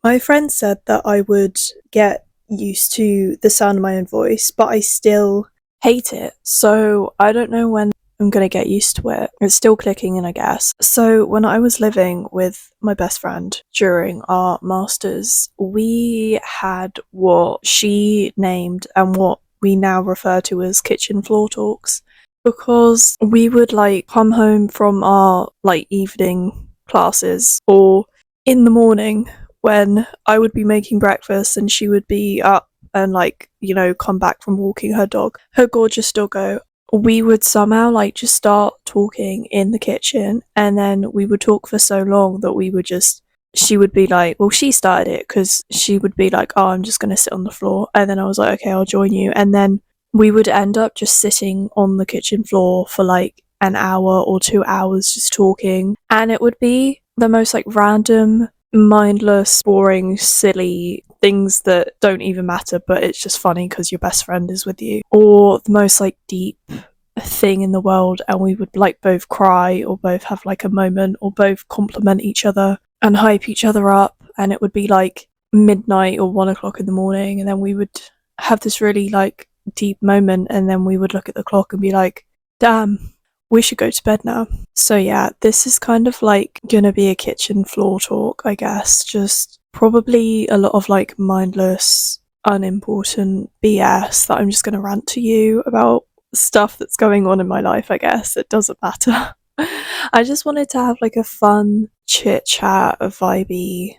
My friend said that I would get used to the sound of my own voice, but I still hate it. So I don't know when I'm gonna get used to it. It's still clicking in, I guess. So when I was living with my best friend during our masters, we had what she named and what we now refer to as kitchen floor talks. Because we would like come home from our like evening classes or in the morning when I would be making breakfast and she would be up and like, come back from walking her dog, her gorgeous doggo. We would somehow like just start talking in the kitchen and then we would talk for so long that she would be like, well, she started it because she would be like, oh, I'm just going to sit on the floor. And then I was like, okay, I'll join you. And then we would end up just sitting on the kitchen floor for like an hour or 2 hours just talking. And it would be the most like random, mindless, boring, silly things that don't even matter, but it's just funny because your best friend is with you. Or the most like deep thing in the world, and we would like both cry or both have like a moment or both compliment each other and hype each other up. And it would be like midnight or 1 o'clock in the morning, and then we would have this really like deep moment, and then we would look at the clock and be like, damn, we should go to bed now. So yeah, this is kind of like gonna be a kitchen floor talk, I guess. Just probably a lot of like mindless, unimportant BS that I'm just gonna rant to you about stuff that's going on in my life, I guess. It doesn't matter. I just wanted to have like a fun chit chat, a vibey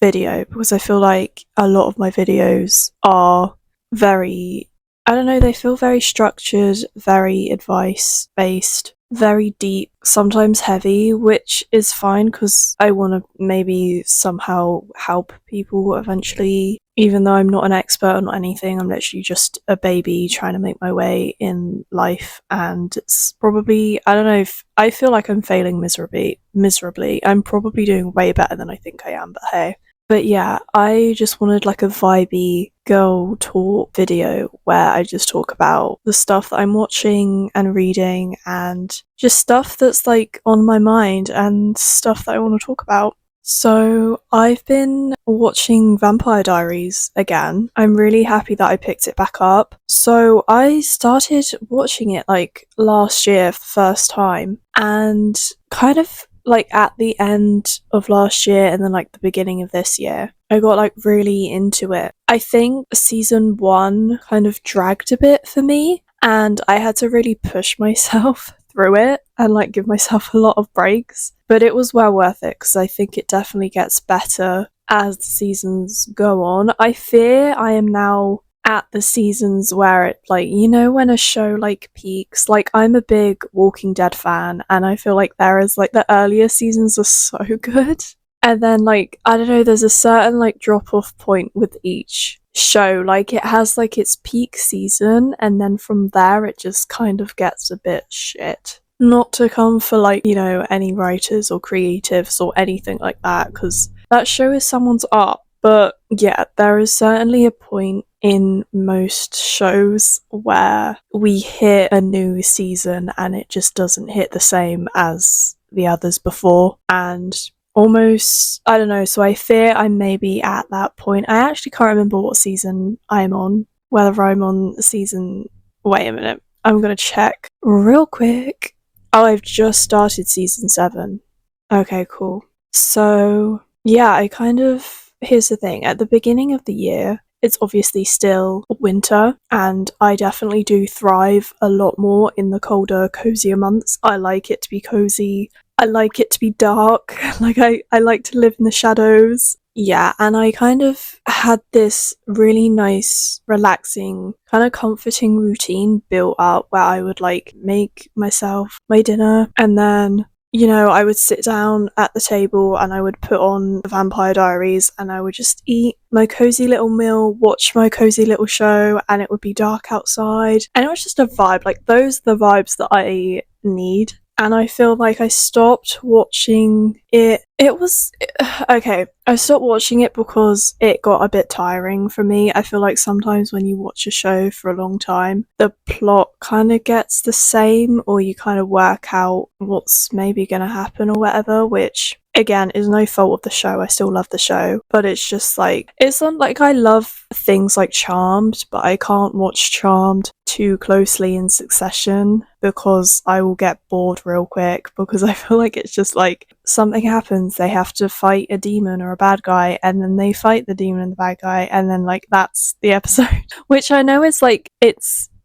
video because I feel like a lot of my videos are very, I don't know, they feel very structured, very advice based, very deep, sometimes heavy, which is fine because I want to maybe somehow help people eventually. Even though I'm not an expert on anything, I'm literally just a baby trying to make my way in life, and it's probably, I don't know, if I feel like I'm failing miserably. I'm probably doing way better than I think I am, but hey. But yeah, I just wanted like a vibey girl talk video where I just talk about the stuff that I'm watching and reading and just stuff that's like on my mind and stuff that I want to talk about. So I've been watching Vampire Diaries again. I'm really happy that I picked it back up. So I started watching it like last year for the first time, and kind of like at the end of last year and then like the beginning of this year, I got like really into it. I think season 1 kind of dragged a bit for me, and I had to really push myself through it and like give myself a lot of breaks, but it was well worth it because I think it definitely gets better as the seasons go on. I fear I am now at the seasons where it like, when a show like peaks, like I'm a big Walking Dead fan and I feel like there is like the earlier seasons are so good, and then like, I don't know, there's a certain like drop off point with each show. Like it has like its peak season and then from there it just kind of gets a bit shit. Not to come for like, any writers or creatives or anything like that, because that show is someone's art. But yeah, there is certainly a point in most shows where we hit a new season and it just doesn't hit the same as the others before. And almost, I don't know, so I fear I may be at that point. I actually can't remember what season I'm on, whether I'm on season, wait a minute, I'm gonna check real quick. Oh, I've just started season 7. Okay, cool. So yeah, here's the thing, at the beginning of the year it's obviously still winter, and I definitely do thrive a lot more in the colder, cozier months. I like it to be cozy. I like it to be dark. Like, I like to live in the shadows. Yeah, and I kind of had this really nice, relaxing, kind of comforting routine built up where I would like make myself my dinner and then I would sit down at the table and I would put on the Vampire Diaries and I would just eat my cozy little meal, watch my cozy little show, and it would be dark outside. And it was just a vibe. Like, those are the vibes that I need. And I feel like I stopped watching it. Okay, I stopped watching it because it got a bit tiring for me. I feel like sometimes when you watch a show for a long time, the plot kind of gets the same, or you kind of work out what's maybe going to happen or whatever, which again, is no fault of the show. I still love the show, but it's just like, it's not like I love things like Charmed, but I can't watch Charmed too closely in succession because I will get bored real quick, because I feel like it's just like something happens, they have to fight a demon or a bad guy, and then they fight the demon and the bad guy, and then like that's the episode. Which I know is like,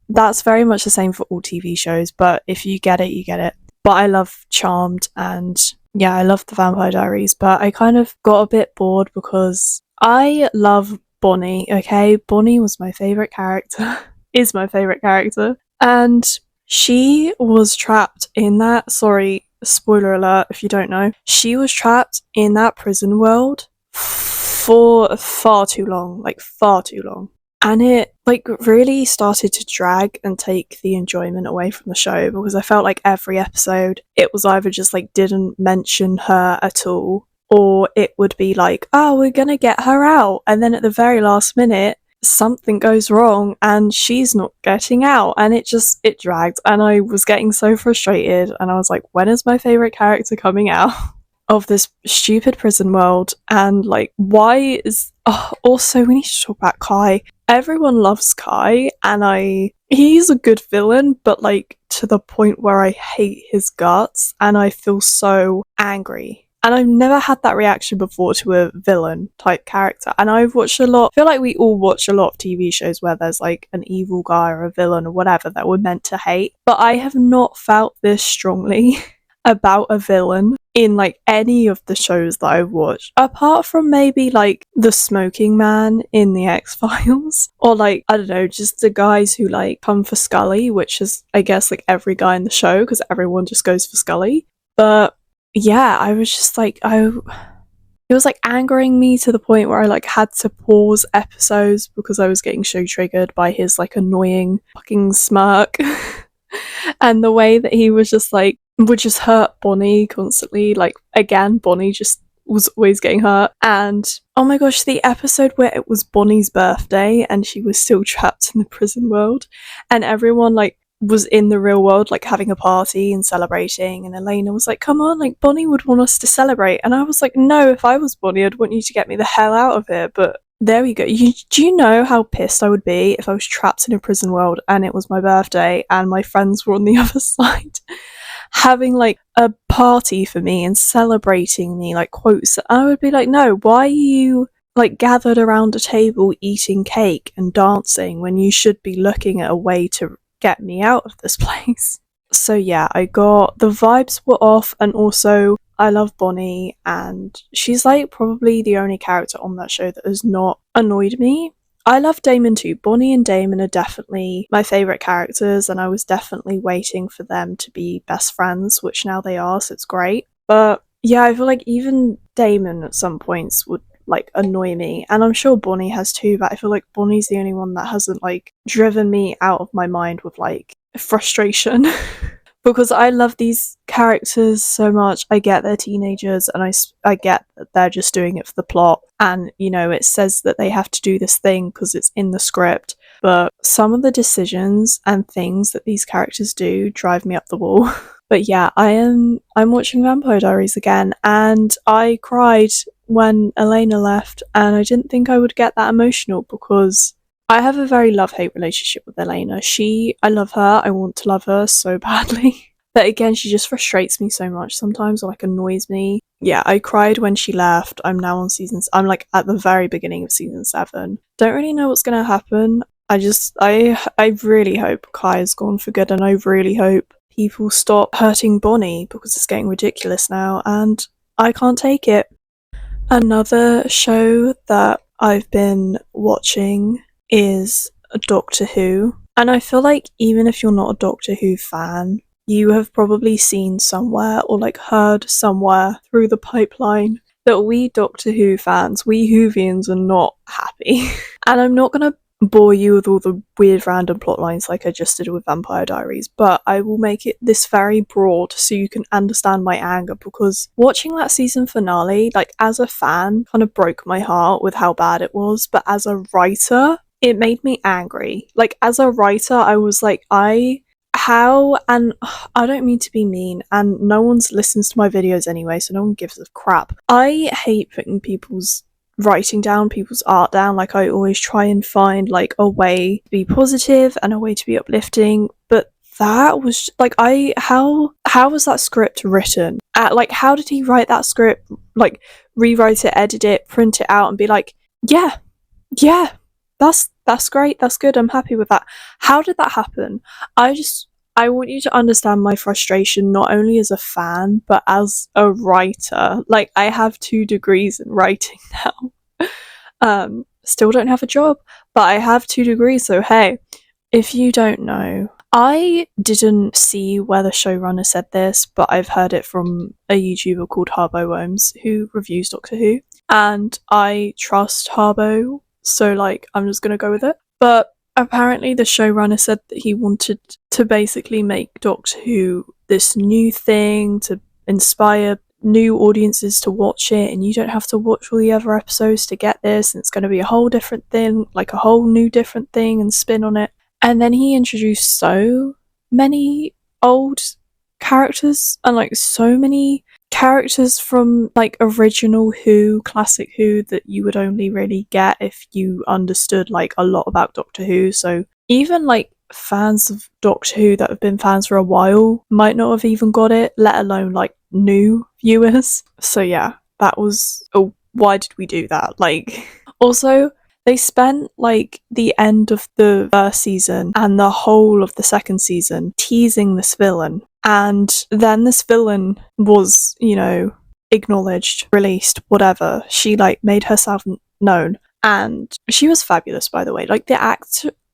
that's very much the same for all TV shows, but if you get it, you get it. But I love Charmed, and yeah, I love the Vampire Diaries, but I kind of got a bit bored because I love Bonnie, okay? Bonnie was my favourite character, is my favourite character, and she was trapped in that, sorry, spoiler alert if you don't know, she was trapped in that prison world for far too long, like far too long. And it like really started to drag and take the enjoyment away from the show, because I felt like every episode it was either just like didn't mention her at all, or it would be like, oh, we're gonna get her out, and then at the very last minute something goes wrong and she's not getting out, and it dragged, and I was getting so frustrated, and I was like, when is my favorite character coming out of this stupid prison world? And like, why is also we need to talk about Kai. Everyone loves Kai, and he's a good villain, but like to the point where I hate his guts and I feel so angry. And I've never had that reaction before to a villain type character. And I've watched a lot, I feel like we all watch a lot of TV shows where there's like an evil guy or a villain or whatever that we're meant to hate. But I have not felt this strongly about a villain in like any of the shows that I've watched, apart from maybe like the smoking man in the X-Files, or like, I don't know, just the guys who like come for Scully, which is I guess like every guy in the show, because everyone just goes for Scully. But yeah, I was just like, it was like angering me to the point where I like had to pause episodes because I was getting so triggered by his like annoying fucking smirk and the way that he was just like would just hurt Bonnie constantly. Like, again, Bonnie just was always getting hurt. And oh my gosh, the episode where it was Bonnie's birthday and she was still trapped in the prison world, and everyone like was in the real world like having a party and celebrating, and Elena was like, come on, like Bonnie would want us to celebrate, and I was like, no, if I was Bonnie I'd want you to get me the hell out of here. But there we go. Do you know how pissed I would be if I was trapped in a prison world and it was my birthday and my friends were on the other side having like a party for me and celebrating me, like quotes? I would be like, no, why are you like gathered around a table eating cake and dancing when you should be looking at a way to get me out of this place? So yeah, the vibes were off, and also I love Bonnie, and she's like probably the only character on that show that has not annoyed me. I love Damon too. Bonnie and Damon are definitely my favourite characters, and I was definitely waiting for them to be best friends, which now they are, so it's great. But yeah, I feel like even Damon at some points would like annoy me, and I'm sure Bonnie has too, but I feel like Bonnie's the only one that hasn't like driven me out of my mind with like frustration. Because I love these characters so much. I get they're teenagers, and I get that they're just doing it for the plot, and you know, it says that they have to do this thing because it's in the script, but some of the decisions and things that these characters do drive me up the wall. But yeah, I'm watching Vampire Diaries again, and I cried when Elena left, and I didn't think I would get that emotional because I have a very love-hate relationship with Elena. I love her, I want to love her so badly. But again, she just frustrates me so much sometimes, or like annoys me. Yeah, I cried when she left. I'm now on I'm like at the very beginning of season 7. Don't really know what's gonna happen. I really hope Kai is gone for good, and I really hope people stop hurting Bonnie because it's getting ridiculous now, and I can't take it. Another show that I've been watching is Doctor Who, and I feel like even if you're not a Doctor Who fan, you have probably seen somewhere or like heard somewhere through the pipeline that we Doctor Who fans, we Whovians, are not happy. And I'm not gonna bore you with all the weird random plot lines like I just did with Vampire Diaries, but I will make it this very broad so you can understand my anger, because watching that season finale, like as a fan, kind of broke my heart with how bad it was, but as a writer, it made me angry. Like as a writer, I was like, I how, and I don't mean to be mean, and no one's listens to my videos anyway, so no one gives a crap. I hate putting writing down people's art down. Like, I always try and find like a way to be positive and a way to be uplifting, but that was like, how was that script written? Like, how did he write that script? Like, rewrite it, edit it, print it out, and be like, yeah, that's great, that's good, I'm happy with that. How did that happen? I want you to understand my frustration, not only as a fan, but as a writer. Like, I have 2 degrees in writing now. Still don't have a job, but I have 2 degrees, so hey, if you don't know, I didn't see where the showrunner said this, but I've heard it from a YouTuber called Harbo Worms who reviews Doctor Who, and I trust Harbo, so like, I'm just gonna go with it. But apparently the showrunner said that he wanted to basically make Doctor Who this new thing to inspire new audiences to watch it, and you don't have to watch all the other episodes to get this, and it's going to be a whole different thing, like a whole new different thing and spin on it. And then he introduced so many old characters, and like so many characters from like original Who, classic Who, that you would only really get if you understood like a lot about Doctor Who. So even like fans of Doctor Who that have been fans for a while might not have even got it, let alone like new viewers. So yeah, that was, oh, why did we do that? Like, also, they spent like the end of the first season and the whole of the second season teasing this villain, and then this villain was, you know, acknowledged, released, whatever. She like made herself known, and she was fabulous, by the way. Like,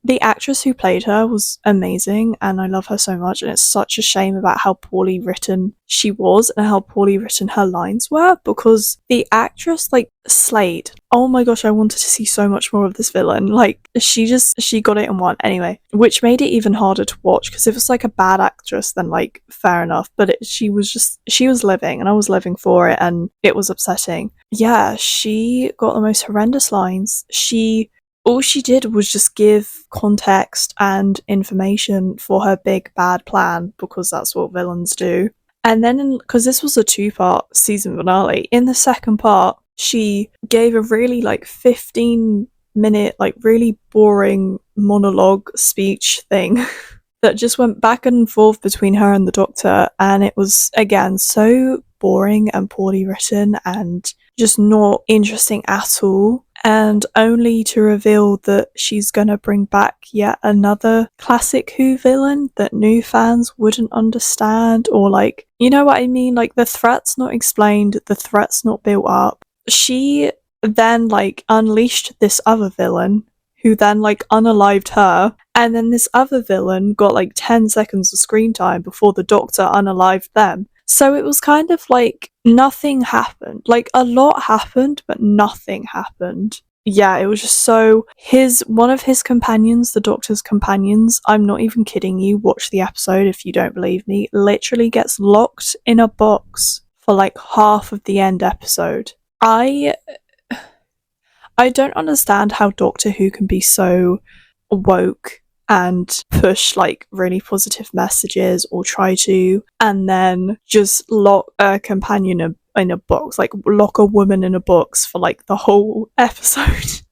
the actress who played her was amazing, and I love her so much, and it's such a shame about how poorly written she was and how poorly written her lines were, because the actress like slayed. Oh my gosh, I wanted to see so much more of this villain. Like, she got it in one. Anyway, which made it even harder to watch, because if it's like a bad actress, then like fair enough, but she was living, and I was living for it, and it was upsetting. Yeah, she got the most horrendous lines. All she did was just give context and information for her big bad plan, because that's what villains do. And then, because this was a 2-part season finale, in the second part, she gave a really like 15-minute, like really boring monologue speech thing that just went back and forth between her and the Doctor, and it was, again, so boring and poorly written and just not interesting at all, and only to reveal that she's gonna bring back yet another classic Who villain that new fans wouldn't understand, or like, you know what I mean? Like, the threat's not explained, the threat's not built up. She then like unleashed this other villain, who then like unalived her, and then this other villain got like 10 seconds of screen time before the Doctor unalived them. So it was kind of like nothing happened. Like, a lot happened, but nothing happened. Yeah, it was just so... One of his companions, the Doctor's companions, I'm not even kidding you, watch the episode if you don't believe me, literally gets locked in a box for like half of the end episode. I don't understand how Doctor Who can be so woke and push like really positive messages, or try to, and then just lock a companion in a box, like lock a woman in a box for like the whole episode.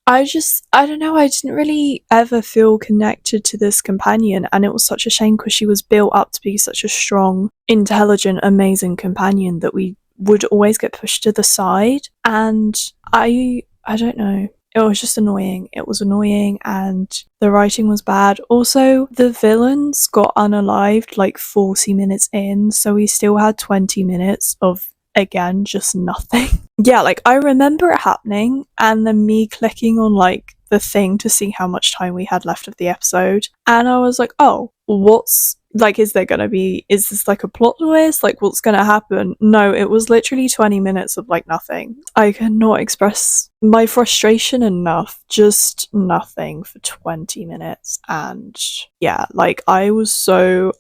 I don't know, I didn't really ever feel connected to this companion, and it was such a shame, because she was built up to be such a strong, intelligent, amazing companion that we would always get pushed to the side. And I don't know, it was just annoying. It was annoying, and the writing was bad. Also, the villains got unalived like 40 minutes in, so we still had 20 minutes of, again, just nothing. Yeah, like, I remember it happening, and then me clicking on like the thing to see how much time we had left of the episode, and I was like, oh, what's like, is this like a plot twist? Like, what's gonna happen? No, it was literally 20 minutes of like nothing. I cannot express my frustration enough. Just nothing for 20 minutes. And yeah, like, I was so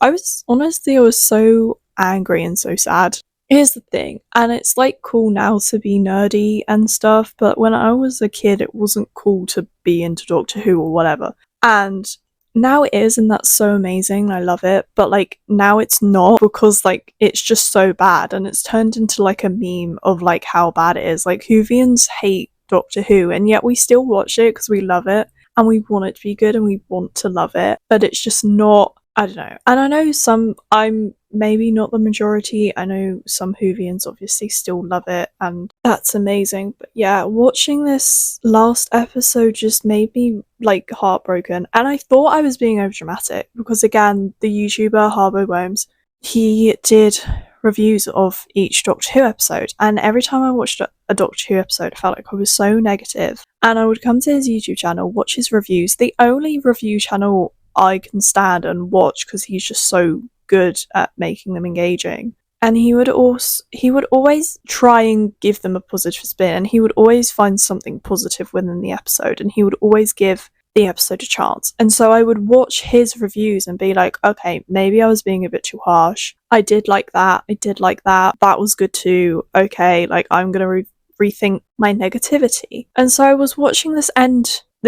angry and so sad. Here's the thing, and it's like cool now to be nerdy and stuff, but when I was a kid, it wasn't cool to be into Doctor Who or whatever. And now it is, and that's so amazing. I love it. But like now it's not, because like it's just so bad, and it's turned into like a meme of like how bad it is. Like Whovians hate Doctor Who, and yet we still watch it because we love it and we want it to be good and we want to love it. But it's just not, I don't know. And I know I'm maybe not the majority. I know some Whovians obviously still love it, and that's amazing. But yeah, watching this last episode just made me like heartbroken. And I thought I was being overdramatic because, again, the YouTuber Harbo Worms, he did reviews of each Doctor Who episode, and every time I watched a Doctor Who episode, I felt like I was so negative. And I would come to his YouTube channel, watch his reviews, the only review channel I can stand and watch because he's just so good at making them engaging. And he would always try and give them a positive spin, and he would always find something positive within the episode, and he would always give the episode a chance. And so I would watch his reviews and be like, okay, maybe I was being a bit too harsh. I did like that. That was good too. Okay, like I'm gonna rethink my negativity. And so I was watching this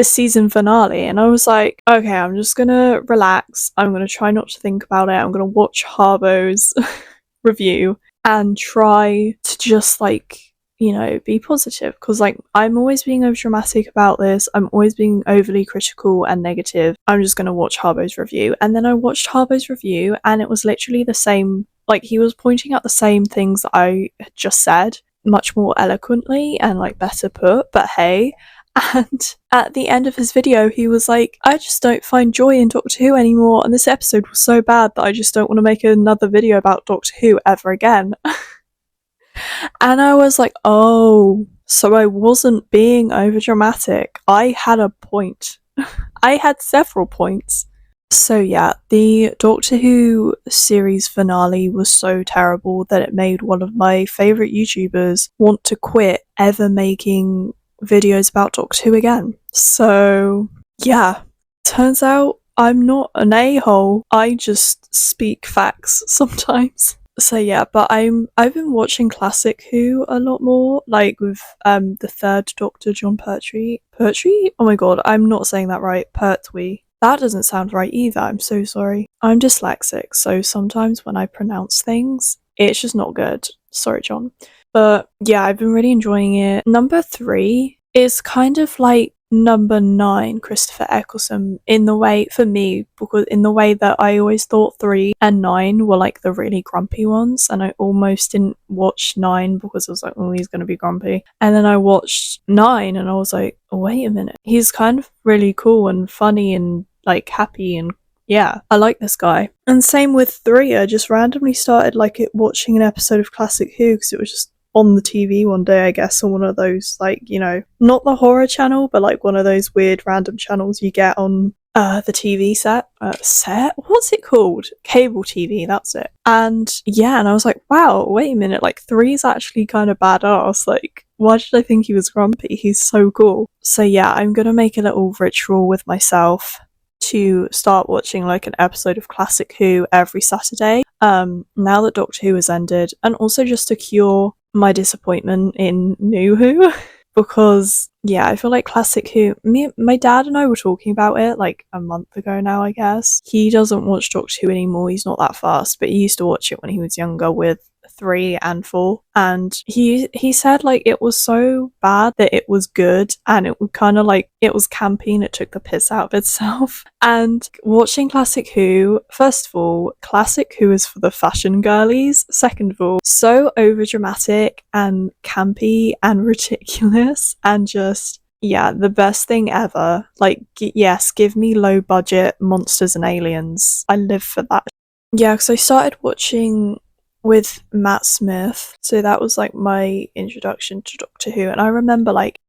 season finale, and I was like, okay, I'm just gonna relax. I'm gonna try not to think about it. I'm gonna watch Harbo's review and try to just like, you know, be positive, because like I'm always being over dramatic about this. I'm always being overly critical and negative. I'm just gonna watch Harbo's review. And then I watched Harbo's review, and it was literally the same. Like, he was pointing out the same things that I had just said, much more eloquently and like better put, but hey. And at the end of his video, he was like, I just don't find joy in Doctor Who anymore, and this episode was so bad that I just don't want to make another video about Doctor Who ever again. And I was like, oh, so I wasn't being overdramatic. I had a point. I had several points. So yeah, the Doctor Who series finale was so terrible that it made one of my favourite YouTubers want to quit ever making videos about Doctor Who again. So yeah, turns out I'm not an a-hole. I just speak facts sometimes. So yeah, but I've been watching Classic Who a lot more, like with the third Doctor, John Pertwee. Pertwee? Oh my god, I'm not saying that right. Pertwee. That doesn't sound right either. I'm so sorry. I'm dyslexic, so sometimes when I pronounce things, it's just not good. Sorry, John. But yeah, I've been really enjoying it. Number 3 is kind of like number 9, Christopher Eccleston, in the way, for me, because in the way that I always thought 3 and 9 were like the really grumpy ones, and I almost didn't watch 9 because I was like, oh, he's gonna be grumpy. And then I watched 9 and I was like, oh, wait a minute, he's kind of really cool and funny and like happy, and yeah, I like this guy. And same with 3, I just randomly started like watching an episode of Classic Who because it was just on the TV one day, I guess, on one of those, like, you know, not the horror channel, but like one of those weird random channels you get on the TV set? What's it called? Cable TV, that's it. And yeah, and I was like, wow, wait a minute, like 3 is actually kind of badass. Like, why did I think he was grumpy? He's so cool. So yeah, I'm gonna make a little ritual with myself to start watching like an episode of Classic Who every Saturday, now that Doctor Who has ended, and also just to cure my disappointment in New Who. Because yeah, I feel like Classic Who, my dad and I were talking about it like a month ago now, I guess. He doesn't watch Doctor Who anymore, he's not that fast, but he used to watch it when he was younger with 3 and 4, and he said like it was so bad that it was good, and it was kind of like, it was campy and it took the piss out of itself. And watching Classic Who, first of all, Classic Who is for the fashion girlies. Second of all, so over dramatic and campy and ridiculous, and just yeah, the best thing ever. Like, yes, give me low budget monsters and aliens. I live for that. Yeah, because I started watching with Matt Smith, so that was like my introduction to Doctor Who. And I remember like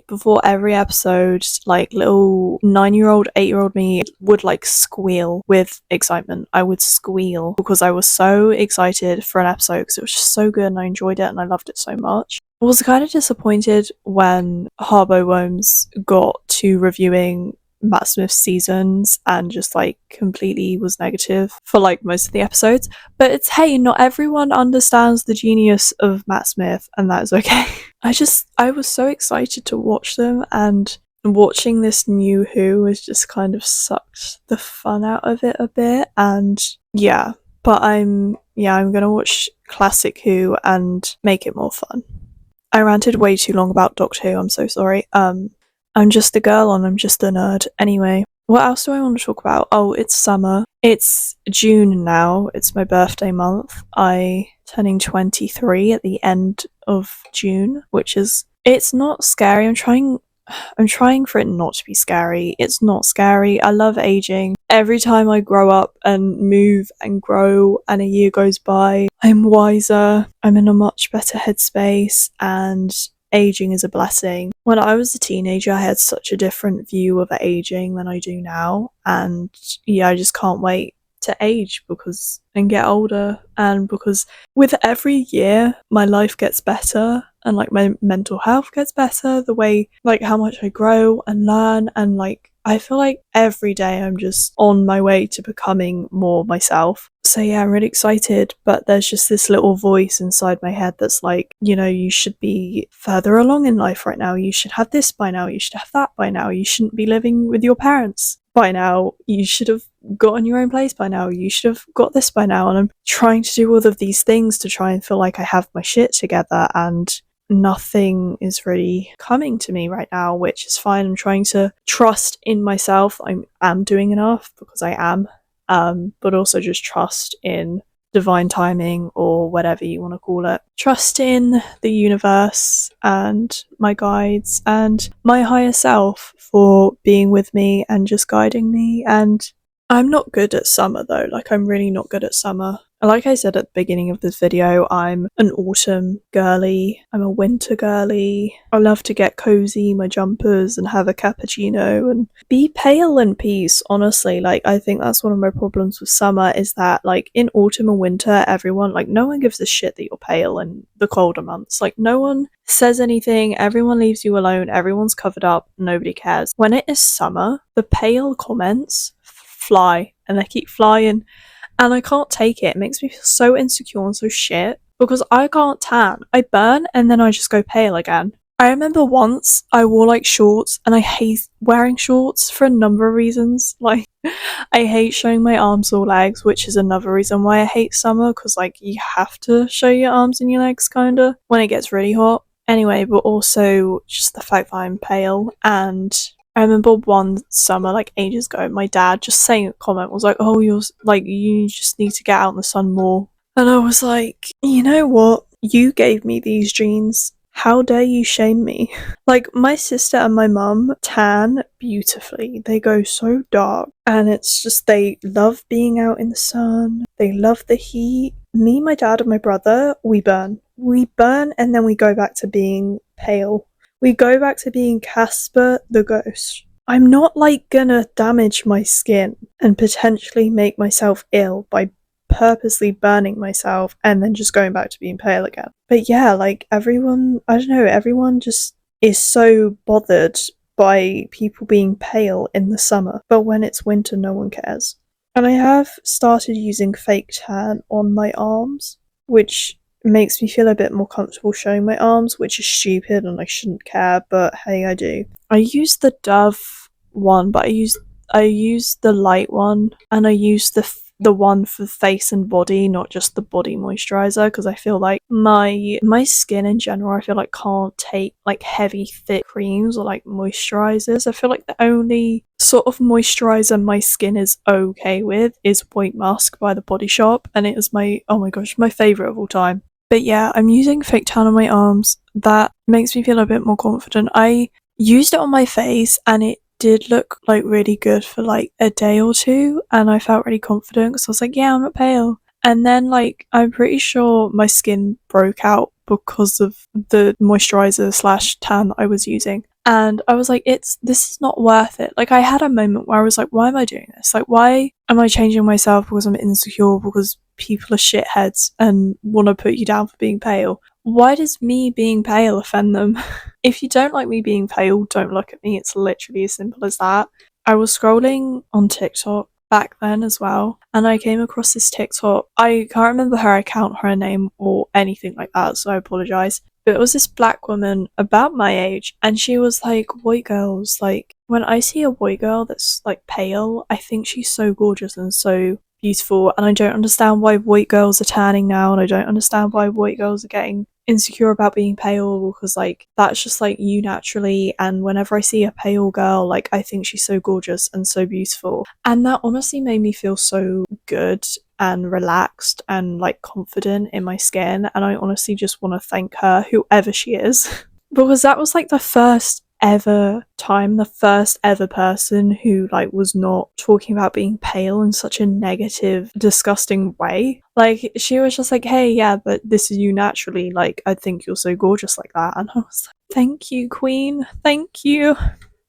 before every episode, like little 9-year-old 8-year-old me would like squeal with excitement. I would squeal because I was so excited for an episode because it was just so good and I enjoyed it and I loved it so much. I was kind of disappointed when Harbo Worms got to reviewing Matt Smith's seasons and just like completely was negative for like most of the episodes, but it's, hey, not everyone understands the genius of Matt Smith, and that is okay. I was so excited to watch them, and watching this new Who has just kind of sucked the fun out of it a bit, and yeah, but I'm gonna watch classic Who and make it more fun. I ranted way too long about Doctor Who, I'm so sorry. I'm just a girl and I'm just a nerd. Anyway, what else do I want to talk about? Oh, it's summer. It's June now. It's my birthday month. I turning 23 at the end of June, which is, it's not scary. I'm trying for it not to be scary. It's not scary. I love aging. Every time I grow up and move and grow and a year goes by, I'm wiser. I'm in a much better headspace, and aging is a blessing. When I was a teenager, I had such a different view of aging than I do now, and yeah, I just can't wait to age and get older, and because with every year my life gets better and like my mental health gets better, the way like how much I grow and learn, and like I feel like every day I'm just on my way to becoming more myself. So yeah, I'm really excited, but there's just this little voice inside my head that's like, you should be further along in life right now, you should have this by now, you should have that by now, you shouldn't be living with your parents by now, you should have gotten your own place by now, you should have got this by now. And I'm trying to do all of these things to try and feel like I have my shit together, and nothing is really coming to me right now, which is fine. I'm trying to trust in myself. I am doing enough because I am, but also just trust in divine timing, or whatever you want to call it. Trust in the universe and my guides and my higher self for being with me and just guiding me. And I'm not good at summer though, like I'm really not good at summer. Like I said at the beginning of this video, I'm an autumn girly, I'm a winter girly. I love to get cozy, my jumpers, and have a cappuccino and be pale in peace, honestly. Like I think that's one of my problems with summer, is that like in autumn and winter, everyone, like no one gives a shit that you're pale in the colder months. Like no one says anything, everyone leaves you alone, everyone's covered up, nobody cares. When it is summer, the pale comments fly, and they keep flying, and I can't take it. It makes me feel so insecure and so shit, because I can't tan. I burn and then I just go pale again. I remember once I wore like shorts, and I hate wearing shorts for a number of reasons. Like I hate showing my arms or legs, which is another reason why I hate summer, because like you have to show your arms and your legs kinda when it gets really hot. Anyway, but also just the fact that I'm pale. And I remember one summer, like ages ago, my dad just saying a comment was like, oh, you're like, you just need to get out in the sun more. And I was like, you know what? You gave me these jeans. How dare you shame me? Like, my sister and my mum tan beautifully. They go so dark. And it's just, they love being out in the sun. They love the heat. Me, my dad, and my brother, we burn. We burn, and then we go back to being pale. We go back to being Casper the Ghost. I'm not like gonna damage my skin and potentially make myself ill by purposely burning myself and then just going back to being pale again. But yeah, like everyone, I don't know, everyone just is so bothered by people being pale in the summer, but when it's winter no one cares. And I have started using fake tan on my arms, which makes me feel a bit more comfortable showing my arms, which is stupid and I shouldn't care, but hey, I do. I use the Dove one, but I use the light one, and I use the one for face and body, not just the body moisturizer, because I feel like my skin in general, I feel like can't take like heavy thick creams or like moisturizers. I feel like the only sort of moisturizer my skin is okay with is White Musk by the Body Shop, and it is my, oh my gosh, my favorite of all time. But yeah, I'm using fake tan on my arms. That makes me feel a bit more confident. I used it on my face and it did look like really good for like a day or two, and I felt really confident because I was like, yeah, I'm not pale. And then like I'm pretty sure my skin broke out because of the moisturizer slash tan that I was using, and I was like, this is not worth it. Like I had a moment where I was like, why am I doing this? Like why am I changing myself because I'm insecure, because people are shitheads and want to put you down for being pale? Why does me being pale offend them? If you don't like me being pale, don't look at me. It's literally as simple as that. I was scrolling on TikTok back then as well, and I came across this TikTok. I can't remember her account, her name, or anything like that, so I apologise. but it was this black woman about my age, and she was like, white girls, like, when I see a white girl that's like pale, I think she's so gorgeous and so beautiful, and I don't understand why white girls are tanning now, and I don't understand why white girls are getting insecure about being pale, because like that's just like you naturally, and whenever I see a pale girl, like I think she's so gorgeous and so beautiful, and that honestly made me feel so good and relaxed and like confident in my skin, and I honestly just want to thank her, whoever she is, because that was like the first ever time, the first ever person who like was not talking about being pale in such a negative, disgusting way. Like she was just like, hey, yeah, but this is you naturally, like I think you're so gorgeous like that, and I was like, thank you, queen, thank you,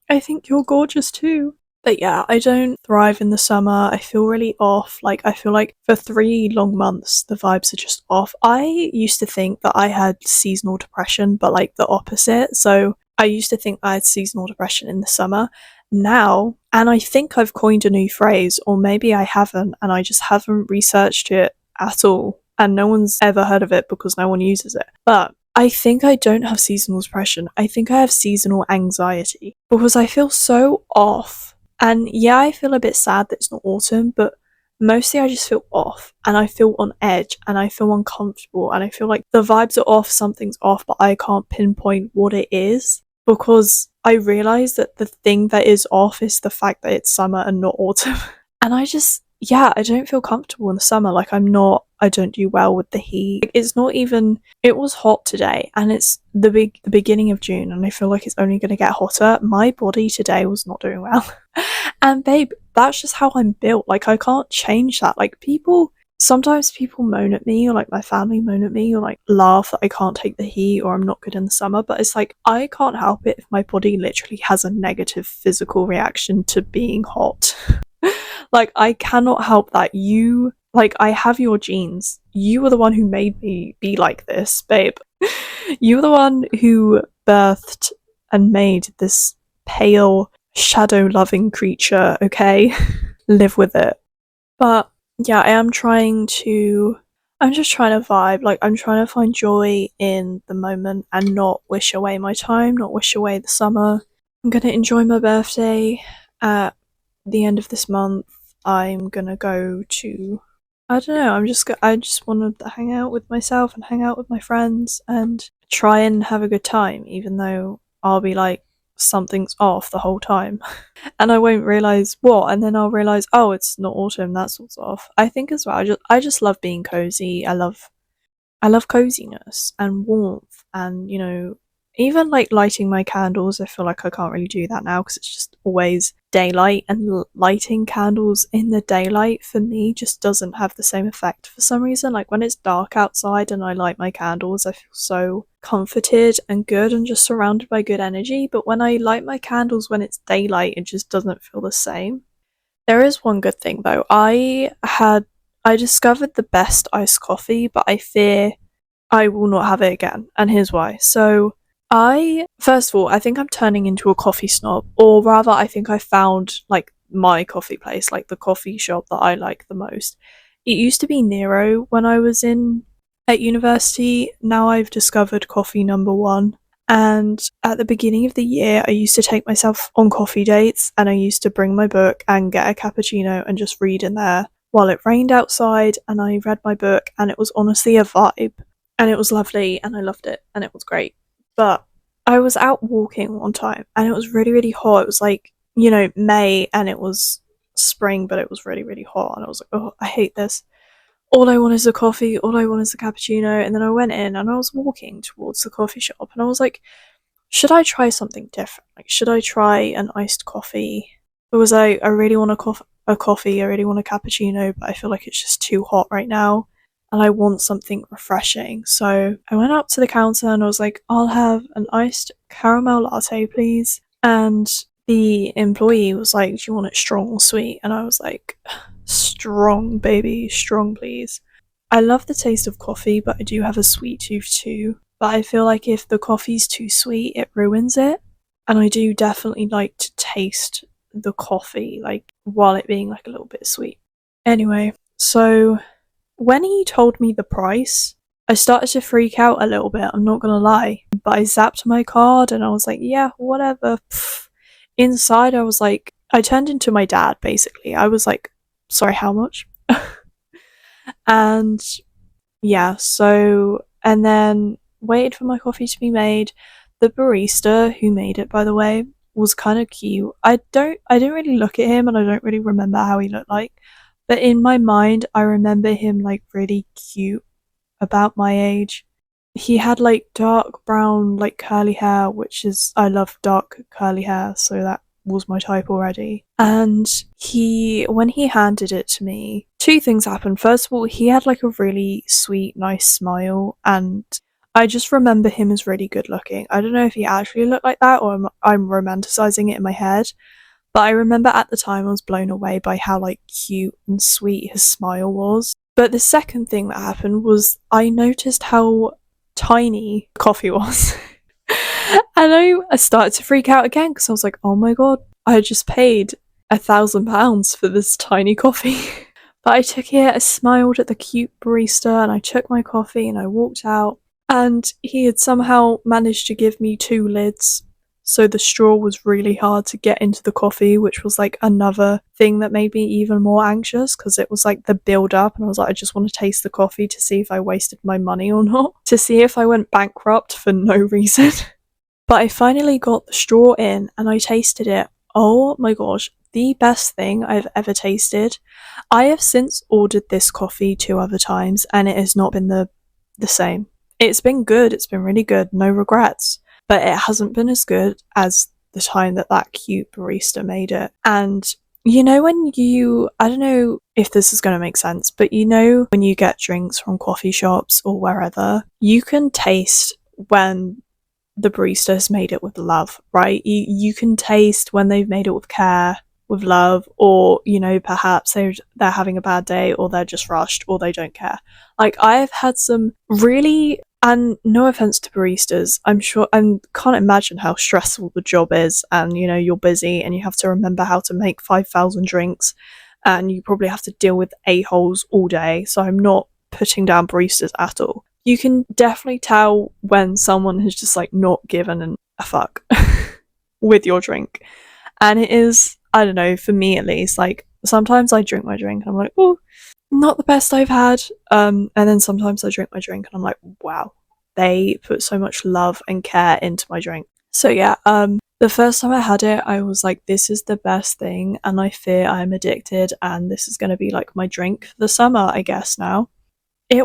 I think you're gorgeous too. But yeah, I don't thrive in the summer. I feel really off. Like, I feel like for 3 long months, the vibes are just off. I used to think that I had seasonal depression, but like the opposite. So I used to think I had seasonal depression in the summer. Now, and I think I've coined a new phrase, or maybe I haven't, and I just haven't researched it at all. And no one's ever heard of it because no one uses it. But I think I don't have seasonal depression. I think I have seasonal anxiety because I feel so off. And yeah, I feel a bit sad that it's not autumn, but mostly I just feel off and I feel on edge and I feel uncomfortable and I feel like the vibes are off, something's off, but I can't pinpoint what it is, because I realise that the thing that is off is the fact that it's summer and not autumn. And I just, yeah, I don't feel comfortable in the summer. Like I don't do well with the heat. Like, it's not even, it was hot today and it's the beginning of June and I feel like it's only going to get hotter. My body today was not doing well. And babe, that's just how I'm built. Like I can't change that. Like sometimes people moan at me, or like my family moan at me, or like laugh that I can't take the heat or I'm not good in the summer, but it's like I can't help it if my body literally has a negative physical reaction to being hot. Like I cannot help that. I have your genes. You were the one who made me be like this, babe. You were the one who birthed and made this pale, shadow loving creature, okay? Live with it. But yeah, I'm just trying to vibe. Like I'm trying to find joy in the moment and not wish away my time, not wish away the summer. I'm gonna enjoy my birthday at the end of this month. I'm gonna go to, I don't know, I just want to hang out with myself and hang out with my friends and try and have a good time, even though I'll be like, something's off the whole time. And I won't realise what, and then I'll realise, oh, it's not autumn, that's what's off. I think as well, I just love being cozy. I love coziness and warmth, and even like lighting my candles. I feel like I can't really do that now because it's just always daylight, and lighting candles in the daylight for me just doesn't have the same effect for some reason. Like when it's dark outside and I light my candles, I feel so comforted and good and just surrounded by good energy. But when I light my candles when it's daylight, it just doesn't feel the same. There is one good thing though. I discovered the best iced coffee, but I fear I will not have it again. And here's why. So first of all, I think I'm turning into a coffee snob, or rather, I think I found like my coffee place, like the coffee shop that I like the most. It used to be Nero when I was at university. Now I've discovered coffee number one. And at the beginning of the year, I used to take myself on coffee dates and I used to bring my book and get a cappuccino and just read in there while it rained outside, and I read my book and it was honestly a vibe. And it was lovely and I loved it and it was great. But I was out walking one time and it was really, really hot. It was like, May, and it was spring, but it was really, really hot. And I was like, oh, I hate this. All I want is a coffee. All I want is a cappuccino. And then I went in and I was walking towards the coffee shop and I was like, should I try something different? Like, should I try an iced coffee? Because I really want a coffee. I really want a cappuccino, but I feel like it's just too hot right now and I want something refreshing. So I went up to the counter and I was like, I'll have an iced caramel latte, please. And the employee was like, do you want it strong or sweet? And I was like, strong, baby, strong, please. I love the taste of coffee, but I do have a sweet tooth too. But I feel like if the coffee's too sweet, it ruins it. And I do definitely like to taste the coffee, like, while it being like a little bit sweet. Anyway, so when he told me the price, I started to freak out a little bit, I'm not gonna lie. But I zapped my card and I was like, yeah, whatever. Pfft. Inside, I was like, I turned into my dad basically. I was like, sorry, how much? And yeah, so, and then waited for my coffee to be made. The barista who made it, by the way, was kind of cute. I didn't really look at him and I don't really remember how he looked like, but in my mind I remember him like really cute, about my age. He had like dark brown, like curly hair, which is, I love dark curly hair, so that was my type already. And when he handed it to me, two things happened. First of all, he had like a really sweet, nice smile, and I just remember him as really good looking. I don't know if he actually looked like that or I'm romanticizing it in my head, but I remember at the time I was blown away by how like cute and sweet his smile was. But the second thing that happened was I noticed how tiny the coffee was. And I started to freak out again because I was like, oh my god, I just paid £1,000 for this tiny coffee. But I took it, I smiled at the cute barista, and I took my coffee and I walked out. And he had somehow managed to give me 2 lids, so the straw was really hard to get into the coffee, which was like another thing that made me even more anxious because it was like the build up, and I was like, I just want to taste the coffee to see if I wasted my money or not, to see if I went bankrupt for no reason. But I finally got the straw in and I tasted it. Oh my gosh, the best thing I've ever tasted. I have since ordered this coffee 2 other times and it has not been the same. It's been good, it's been really good, no regrets, but it hasn't been as good as the time that cute barista made it. And you know when I don't know if this is going to make sense, but you know when you get drinks from coffee shops or wherever, you can taste when the barista has made it with love, right? You can taste when they've made it with care, with love, or you know, perhaps they're having a bad day, or they're just rushed, or they don't care. Like I've had some really, and no offense to baristas, I'm sure, I can't imagine how stressful the job is, and you know, you're busy and you have to remember how to make 5,000 drinks, and you probably have to deal with a-holes all day. So I'm not putting down baristas at all. You can definitely tell when someone has just like not given a fuck with your drink. And it is, I don't know, for me at least, like sometimes I drink my drink and I'm like, oh, not the best I've had. And then sometimes I drink my drink and I'm like, wow, they put so much love and care into my drink. So yeah, the first time I had it, I was like, this is the best thing, and I fear I'm addicted, and this is going to be like my drink for the summer, I guess now. It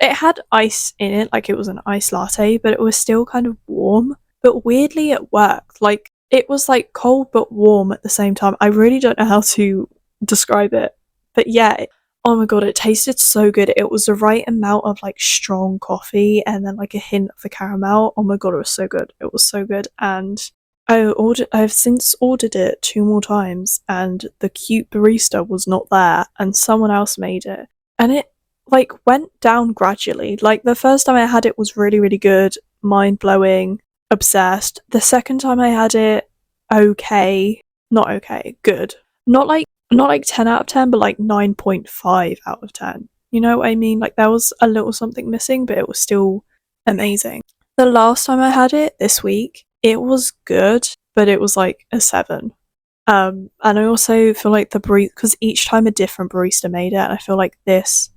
had ice in it, like it was an ice latte, but it was still kind of warm. But weirdly it worked. Like it was like cold but warm at the same time. I really don't know how to describe it. But yeah, oh my god, it tasted so good. It was the right amount of like strong coffee and then like a hint of the caramel. Oh my god, it was so good. It was so good. And I've since ordered it 2 more times and the cute barista was not there and someone else made it. And it like went down gradually. Like the first time I had it was really, really good, mind blowing, obsessed. The second time I had it, okay, not okay, good. Not like 10 out of 10, but like 9.5 out of 10. You know what I mean? Like there was a little something missing, but it was still amazing. The last time I had it this week, it was good, but it was like a 7. And I also feel like the barista, because each time a different barista made it, and I feel like this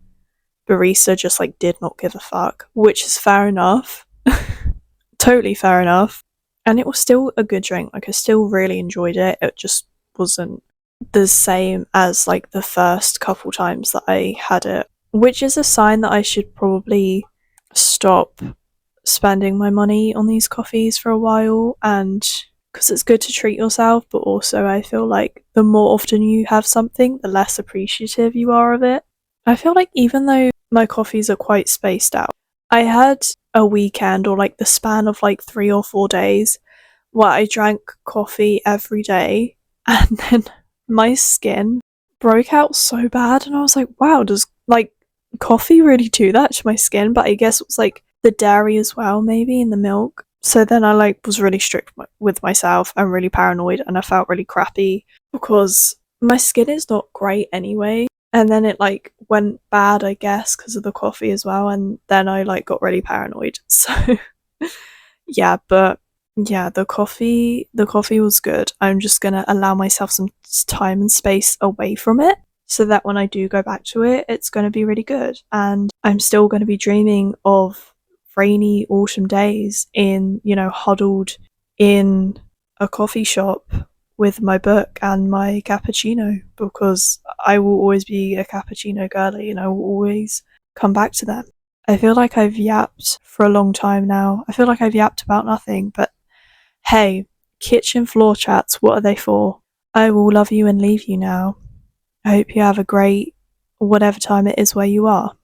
barista just like did not give a fuck, which is fair enough. Totally fair enough. And it was still a good drink. Like I still really enjoyed it. It just wasn't the same as like the first couple times that I had it, which is a sign that I should probably stop spending my money on these coffees for a while, and because it's good to treat yourself, but also I feel like the more often you have something, the less appreciative you are of it. I feel like even though my coffees are quite spaced out, I had a weekend or like the span of like 3 or 4 days where I drank coffee every day, and then my skin broke out so bad and I was like, wow, does like coffee really do that to my skin? But I guess it was like the dairy as well, maybe, in the milk. So then I like was really strict with myself and really paranoid, and I felt really crappy because my skin is not great anyway. and then it like went bad, I guess, because of the coffee as well, and then I like got really paranoid. So yeah, but yeah, the coffee was good. I'm just gonna allow myself some time and space away from it so that when I do go back to it, it's gonna be really good. And I'm still gonna be dreaming of rainy autumn days in, huddled in a coffee shop with my book and my cappuccino, because I will always be a cappuccino girly and I will always come back to them. I feel like I've yapped for a long time now. I feel like I've yapped about nothing, but hey, kitchen floor chats, what are they for? I will love you and leave you now. I hope you have a great whatever time it is where you are.